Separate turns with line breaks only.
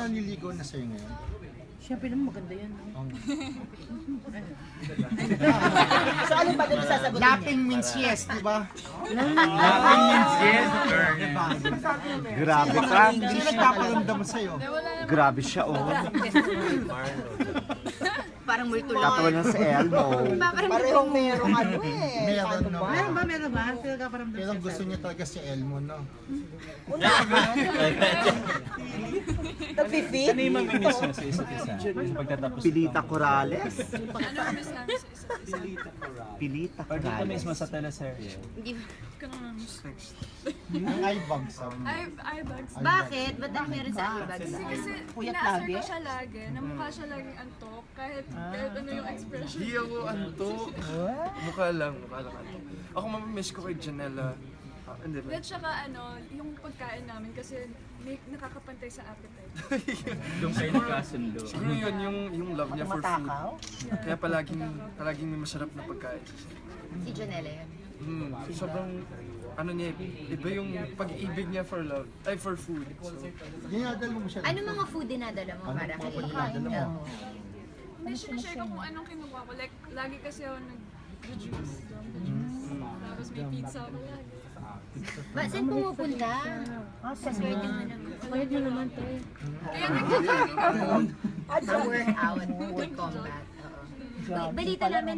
naniligaw na sa'yo ngayon?
Siyempre naman maganda yan. No?
So ano ba din sasagutin niya?
Lapping means yes, di ba?
Lapping means yes.
Grabe ka.
Sino nagpaparamdam sa'yo?
Grabe siya, oh.
Parang multo lang.
Tatawa na sa Elmo.
Parehong merong ano eh.
Meron
Paano
naman.
ba?
Meron ba? Sila nagpaparamdam
Pero gusto niya talaga si Elmo, no?
Una naman. Nag-fit?
Ano yung mamimiss nyo sa isa't isa? Pagtatapos
Pilita Corrales.
Ano miss namin sa isa't isa?
Pilita
Or dito
Corrales.
mismo sa teleserye.
Hindi ko na miss.
Ang eyebags.
Eyebags.
Bakit? Ba't ang meron sa eyebags?
Kasi inaasar ko siya lagi, na mukha siya laging antok, kahit ano yung expression.
Hindi ako antok. Mukha lang antok. Ako mamimiss ko kay Janela. Hindi ba?
At saka yung pagkain namin kasi may nakakapantay sa appetite.
Doon kayo nagkasundo.
Siguro yun yung love niya for food. Kaya palaging may masarap na pagkain.
Si Janela yun.
Sobrang ano niya, iba yung pag-ibig niya for love, ay for food. So,
Dinadala mo siya.
Ano mga food dinadala mo para kay
dinadala mo?
Hindi, sinashare ko kung anong kinuha ko. Like, lagi kasi ako nag-juice. Tapos may pizza ako lagi.
Ba, saan pumupunta? Swerte mo naman.
Pwede nyo naman to.
Kaya nag-juice ako.
Sa workout, food combat. Oo. Balita namin